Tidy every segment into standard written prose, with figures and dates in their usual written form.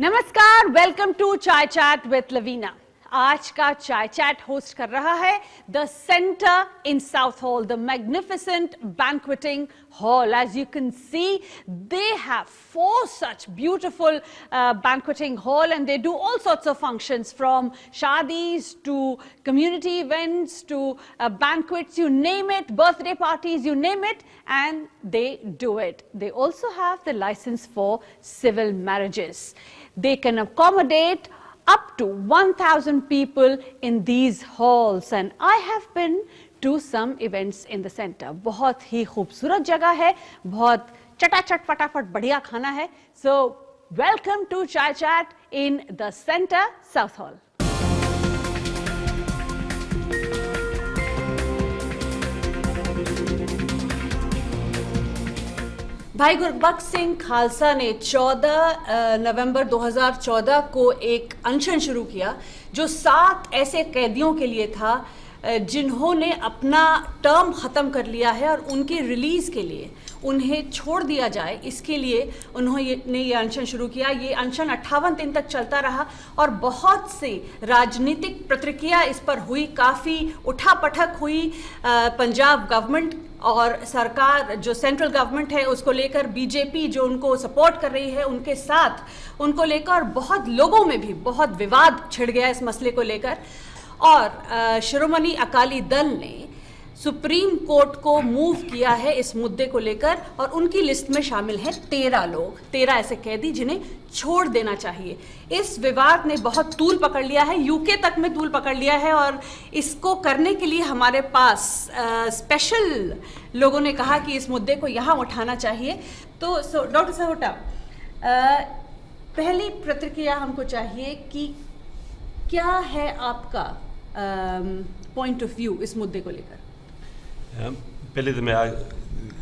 नमस्कार, welcome to चाय chat with Lavina. आज का चाय चैट होस्ट कर रहा है the centre in south hall, the magnificent बैंक्वेटिंग hall. As you can see, they have 4 such beautiful banqueting hall, and they do all sorts of functions, from shadis to community events to banquets, you name it, birthday parties, you name it, and they do it. They also have the license for civil marriages. They can accommodate up to 1,000 people in these halls, and I have been to some events in the center. बहुत ही खूबसूरत जगह है, बहुत चटाचट फटाफट बढ़िया खाना है. So welcome to Chai Chat in the center, South Hall. भाई गुरबख्श सिंह खालसा ने 14 नवंबर 2014 को एक अनशन शुरू किया जो 7 ऐसे कैदियों के लिए था जिन्होंने अपना टर्म ख़त्म कर लिया है, और उनके रिलीज़ के लिए उन्हें छोड़ दिया जाए, इसके लिए उन्होंने ये अनशन शुरू किया. ये अनशन 58 दिन तक चलता रहा और बहुत से राजनीतिक प्रतिक्रिया इस पर हुई, काफ़ी उठापटक हुई. पंजाब गवर्नमेंट और सरकार जो सेंट्रल गवर्नमेंट है उसको लेकर, बीजेपी जो उनको सपोर्ट कर रही है उनके साथ उनको लेकर बहुत लोगों में भी बहुत विवाद छिड़ गया इस मसले को लेकर. और शिरोमणि अकाली दल ने सुप्रीम कोर्ट को मूव किया है इस मुद्दे को लेकर, और उनकी लिस्ट में शामिल है 13 लोग, 13 ऐसे कैदी जिन्हें छोड़ देना चाहिए. इस विवाद ने बहुत तूल पकड़ लिया है, यूके तक में तूल पकड़ लिया है, और इसको करने के लिए हमारे पास स्पेशल लोगों ने कहा कि इस मुद्दे को यहाँ उठाना चाहिए. तो डॉक्टर सहोटा, पहली प्रतिक्रिया हमको चाहिए कि क्या है आपका पॉइंट ऑफ व्यू इस मुद्दे को लेकर. पहले तो मैं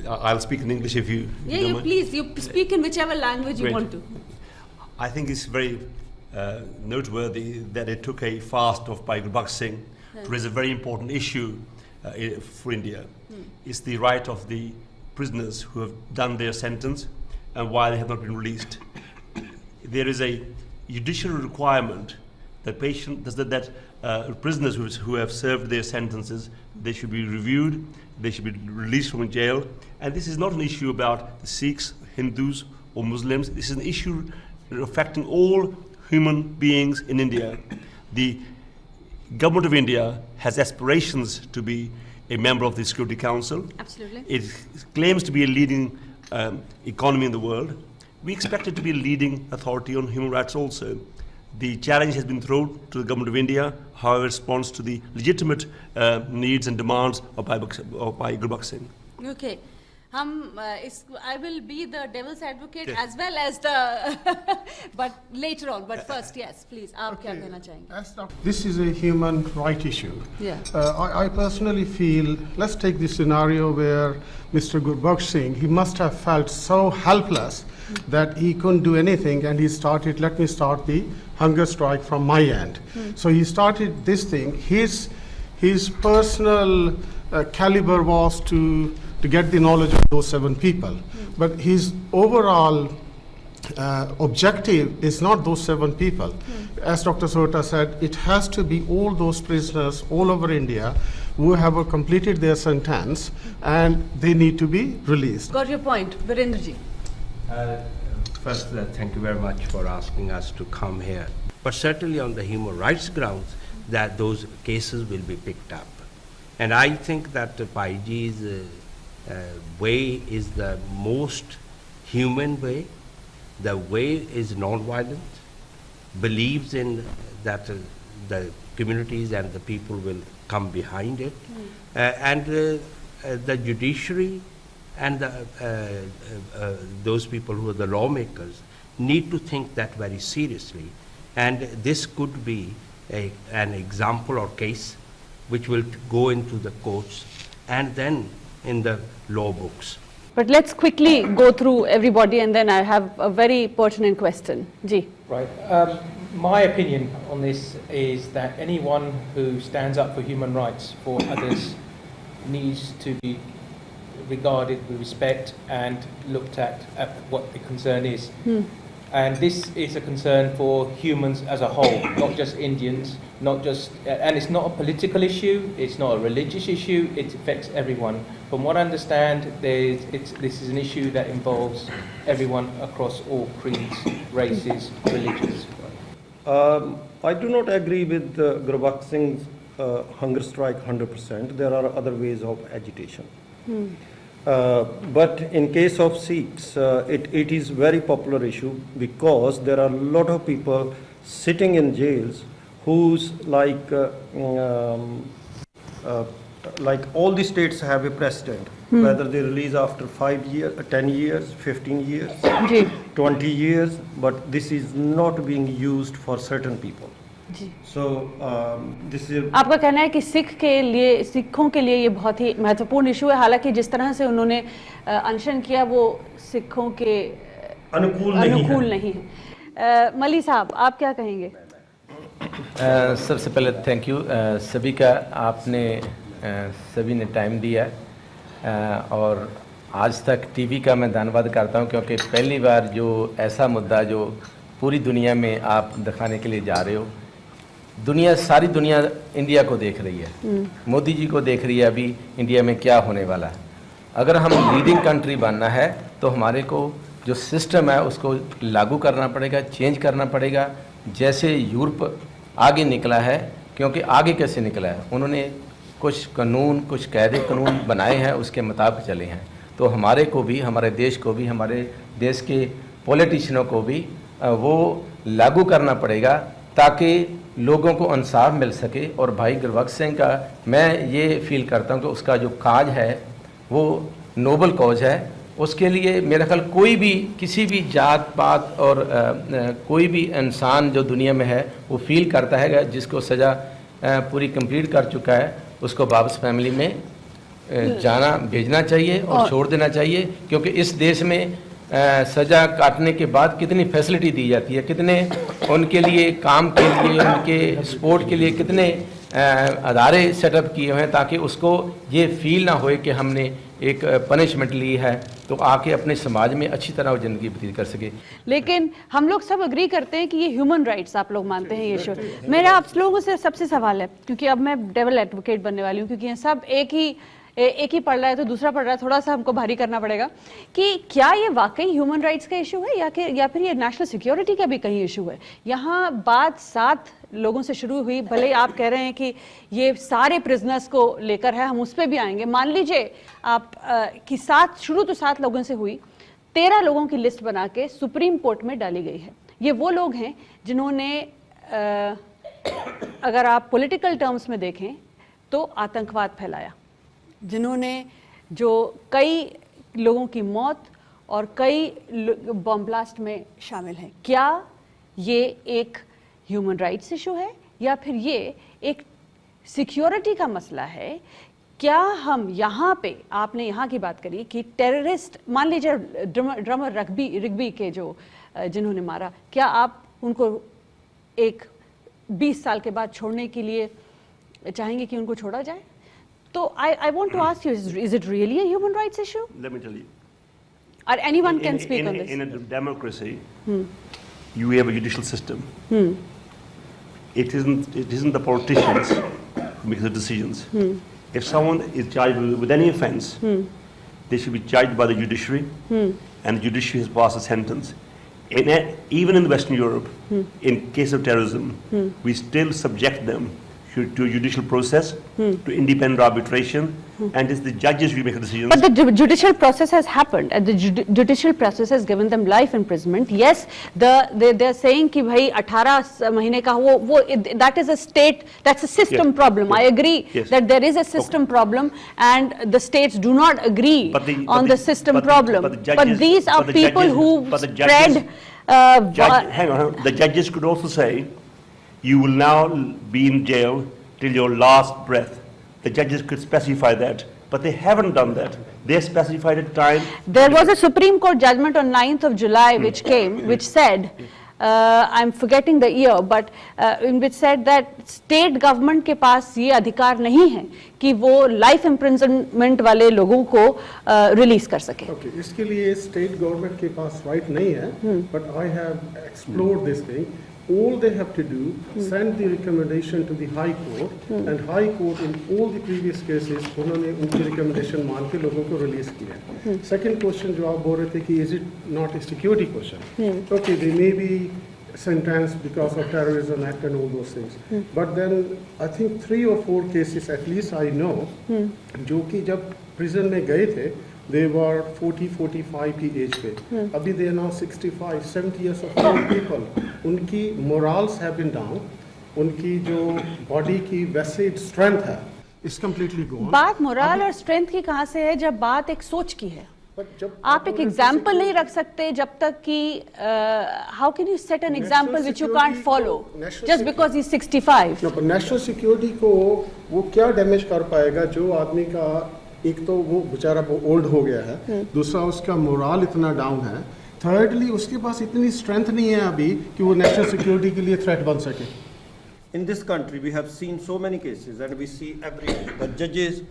I'll speak in English if you you please you speak in whichever language you want to. I think it's very noteworthy that it took a fast of Bhai Gurbaksh Singh to raise a very important issue for India. It's the right of the prisoners who have done their sentence and why they have not been released. There is a judicial requirement that prisoners who have served their sentences, they should be reviewed, they should be released from jail. And this is not an issue about the Sikhs, Hindus or Muslims. This is an issue affecting all human beings in India. The government of India has aspirations to be a member of the Security Council. Absolutely. It claims to be a leading economy in the world. We expect it to be a leading authority on human rights also. The challenge has been thrown to the government of India, how it responds to the legitimate needs and demands of Bhai Gurbaksh Singh. Okay. I will be the devil's advocate as well as the but later on. But first, yes, please. आप क्या कहना चाहेंगे? This is a human right issue. Yeah. I personally feel, let's take the scenario where Mr. Gurbaksh Singh, he must have felt so helpless that he couldn't do anything, and he started, let me start the hunger strike from my end. So he started this thing. His personal caliber was to get the knowledge of those 7 people. But his overall objective is not those 7 people. As Dr. Sota said, it has to be all those prisoners all over India who have completed their sentence, and they need to be released. Got your point, Virendra ji. First, thank you very much for asking us to come here. But certainly on the human rights grounds, that those cases will be picked up. And I think that Bhaiji's way is the most human way. The way is non-violent, believes in that the communities and the people will come behind it. And the judiciary and those people who are the lawmakers need to think that very seriously. And this could be an example or case which will go into the courts and then in the law books. But let's quickly go through everybody, and then I have a very pertinent question. Ji. Right. My opinion on this is that anyone who stands up for human rights for others needs to be regarded with respect and looked at what the concern is. And this is a concern for humans as a whole, not just Indians, not just, and it's not a political issue, it's not a religious issue, it affects everyone. From what I understand, this is an issue that involves everyone across all creeds, races, religions. I do not agree with Gurbakh Singh's hunger strike 100%. There are other ways of agitation. But in case of Sikhs, it is very popular issue because there are a lot of people sitting in jails who's like all the states have a precedent, whether they release after 5 years, 10 years, 15 years, ji 20 years, but this is not being used for certain people. Ji So this is आपका कहना है कि सिखों के लिए ये बहुत ही महत्वपूर्ण इशू है, हालांकि जिस तरह से उन्होंने अनशन किया वो सिखों के अनुकूल नहीं है। मली साहब, आप क्या कहेंगे? सबसे पहले थैंक यू सभी का, आपने सभी ने टाइम दिया और आज तक टीवी का मैं धन्यवाद करता हूं, क्योंकि पहली बार जो ऐसा मुद्दा जो पूरी दुनिया में आप दिखाने के लिए जा रहे हो, सारी दुनिया इंडिया को देख रही है, मोदी जी को देख रही है अभी इंडिया में क्या होने वाला है। अगर हम लीडिंग कंट्री बनना है तो हमारे को जो सिस्टम है उसको लागू करना पड़ेगा, चेंज करना पड़ेगा। जैसे यूरोप आगे निकला है, क्योंकि आगे कैसे निकला है, उन्होंने कुछ कानून, कुछ कायदे कानून बनाए हैं, उसके मुताबिक चले हैं। तो हमारे को भी, हमारे देश को भी, हमारे देश के पॉलिटिशियनों को भी वो लागू करना पड़ेगा ताकि लोगों को इंसाफ मिल सके। और भाई गुरबख्श सिंह का मैं ये फील करता हूँ कि उसका जो काज है वो नोबल कॉज है। उसके लिए मेरा ख्याल कोई भी, किसी भी जात पात और कोई भी इंसान जो दुनिया में है वो फील करता है कि जिसको सज़ा पूरी कंप्लीट कर चुका है उसको वापस फैमिली में भेजना चाहिए और छोड़ देना चाहिए। क्योंकि इस देश में सज़ा काटने के बाद कितनी फैसिलिटी दी जाती है, कितने उनके लिए काम के लिए, उनके सपोर्ट के लिए कितने अदारे सेटअप किए हुए हैं ताकि उसको ये फील ना होए कि हमने एक पनिशमेंट ली है, तो आके अपने समाज में अच्छी तरह वो ज़िंदगी व्यतीत कर सके। लेकिन हम लोग सब अग्री करते हैं कि ये ह्यूमन राइट्स आप लोग मानते हैं ये इशू। मेरा आप लोगों से सबसे सवाल है, क्योंकि अब मैं डेविल एडवोकेट बनने वाली हूँ, क्योंकि ये सब एक ही पढ़ रहा है तो दूसरा पढ़ रहा है, थोड़ा सा हमको भारी करना पड़ेगा कि क्या ये वाकई ह्यूमन राइट्स का इशू है या फिर ये नेशनल सिक्योरिटी का भी कहीं इशू है। यहाँ बात 7 लोगों से शुरू हुई, भले आप कह रहे हैं कि ये सारे प्रिजनर्स को लेकर है, हम उस पर भी आएंगे। मान लीजिए आप कि 7 लोगों से हुई, 13 लोगों की लिस्ट बना के सुप्रीम कोर्ट में डाली गई है। ये वो लोग हैं जिन्होंने अगर आप पॉलिटिकल टर्म्स में देखें तो आतंकवाद फैलाया, जिन्होंने जो कई लोगों की मौत और कई बॉम्ब ब्लास्ट में शामिल हैं। क्या ये एक ह्यूमन राइट्स इशू है या फिर ये एक सिक्योरिटी का मसला है? क्या हम यहाँ पे, आपने यहाँ की बात करी कि टेररिस्ट, मान लीजिए ड्रमर रिग्बी के जो जिन्होंने मारा, क्या आप उनको एक 20 साल के बाद छोड़ने के लिए चाहेंगे कि उनको छोड़ा जाए? So I want to ask you, is it really a human rights issue? Let me tell you. Or anyone can speak on this? In a democracy, you have a judicial system. It isn't the politicians who make the decisions. If someone is charged with any offense, they should be charged by the judiciary, and the judiciary has passed a sentence. Even in Western Europe, in case of terrorism, we still subject them to a judicial process, to independent arbitration, and it's the judges who make a decision. But the judicial process has happened, and the judicial process has given them life imprisonment. Yes, they're saying कि भाई 18 महीने का वो that is a state, that's a system problem. I agree that there is a system problem, and the states do not agree on the system problem. But these are people who spread. Hang on, the judges could also say, you will now be in jail till your last breath. The judges could specify that, but they haven't done that. They specified a time. There was a Supreme Court judgment on 9th of July which came, which said, I'm forgetting the year, but in which said that state government के पास ये अधिकार नहीं है कि वो life imprisonment वाले लोगों को रिलीज कर सके? ओके, इसके लिए स्टेट गवर्नमेंट के पास राइट नहीं है, but I have explored this thing. All they have to do, send the recommendation to the High Court, and High Court in all the previous cases, उन्होंने उनकी recommendation मान के लोगों को release किया. Second question जो आप बोल रहे थे कि is it not a security question? Okay, they may be sentenced because of terrorism act and all those things. But then I think 3 or 4 cases at least I know, जो कि जब prison में गए थे, they were 40-45 की as पे. अभी they are now 65-70 years of old people. उनकी morals have been down. उनकी जो body की वैसे strength है is completely gone. बात मोरल और स्ट्रेंथ की कहाँ से है जब बात एक सोच की है? But जब आप एक एग्जाम्पल नहीं रख सकते जब तक कि how can you set an example which you can't follow just because he 65? No, but national security को वो क्या डैमेज कर पाएगा जो आदमी का, एक तो वो बेचारा वो ओल्ड हो गया है, दूसरा उसका मोरल इतना डाउन है, थर्डली उसके पास इतनी स्ट्रेंथ नहीं है अभी कि वो नेशनल सिक्योरिटी के लिए थ्रेट बन सके. In this country, we have seen so many cases, and we see every day that judges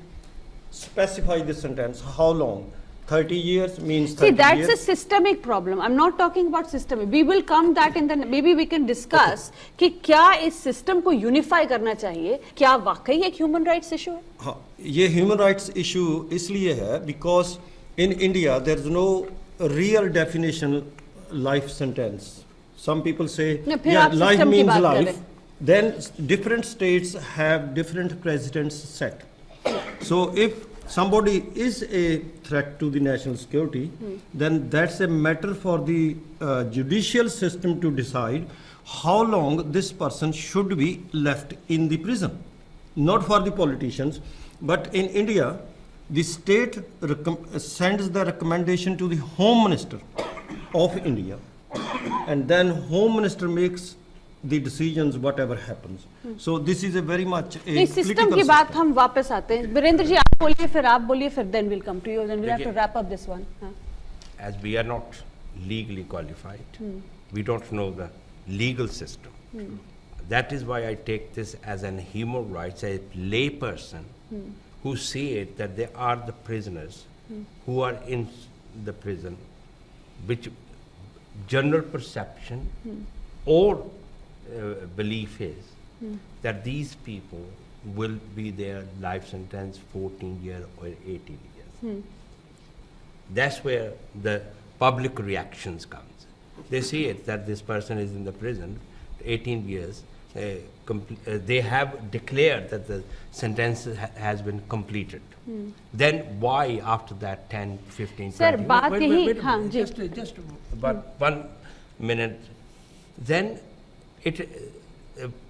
specify the sentence. How long? 30 years means 30 See, that's years. a systemic problem. I'm not talking about systemic. We will come that in the, maybe we can discuss कि क्या इस system को unify करना चाहिए, क्या वाकई एक human rights issue है? हाँ, ये ह्यूमन राइट्स इशू इसलिए है because in India there is no real definition life sentence. Some people say life means life, then different states have different presidents set. So if somebody is a threat to the national security, then that's a matter for the judicial system to decide how long this person should be left in the prison. Not for the politicians, but in India, the state sends the recommendation to the Home Minister of India, and then Home Minister makes the decisions whatever happens. So this is a very much a इस system की political बात system. हम वापस आते हैं. वीरेंद्र जी आप बोलिए, फिर आप बोलिए, फिर then we'll come to you, then we'll have to wrap up this one. As we are not legally qualified, we don't know the legal system. That is why I take this as an human rights, a lay person who see it that they are the prisoners who are in the prison, which general perception or belief is that these people will be their life sentence 14 years or 18 years. That's where the public reactions comes. They see it that this person is in the prison 18 years. They have declared that the sentence has been completed. Then why after that 10, 15, Sir, 20? बात Wait, यही- wait a हाँ, minute, ji. just about 1 minute. Then it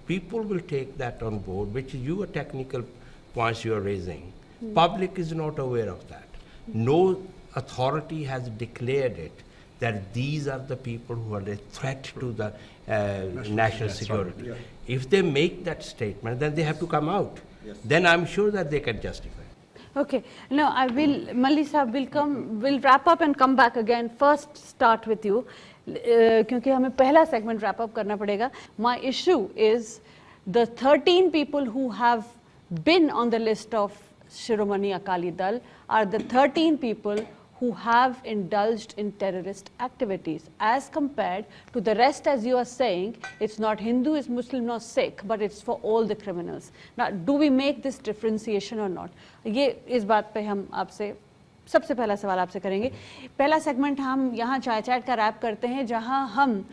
people will take that on board, which you are technical points you are raising. Public is not aware of that. No authority has declared it that these are the people who are a threat to the national security. If they make that statement, then they have to come out. Then I'm sure that they can justify. Okay, now I will, Malli sahab will come, we'll wrap up and come back again. First start with you, क्योंकि हमें पहला segment wrap up करना पड़ेगा. My issue is the 13 people who have been on the list of Shiromani Akali Dal are the 13 people who have indulged in terrorist activities, as compared to the rest, as you are saying, it's not Hindu, it's Muslim, not Sikh, but it's for all the criminals. Now, do we make this differentiation or not? ये इस बात पे हम आपसे सबसे पहला सवाल आपसे करेंगे. पहला सेगमेंट हम यहाँ चाय चैट का रैप करते हैं, जहाँ हम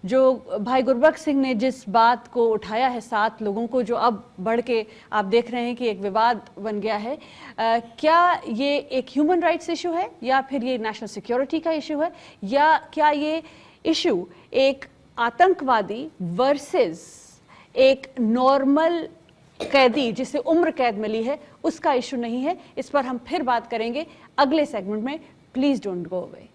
जो भाई गुरबख्श सिंह ने जिस बात को उठाया है 7 लोगों को, जो अब बढ़ के आप देख रहे हैं कि एक विवाद बन गया है, क्या ये एक ह्यूमन राइट्स इशू है, या फिर ये नेशनल सिक्योरिटी का इशू है, या क्या ये इशू एक आतंकवादी वर्सेस एक नॉर्मल कैदी जिसे उम्र कैद मिली है उसका इशू नहीं है? इस पर हम फिर बात करेंगे अगले सेगमेंट में. Please don't go away.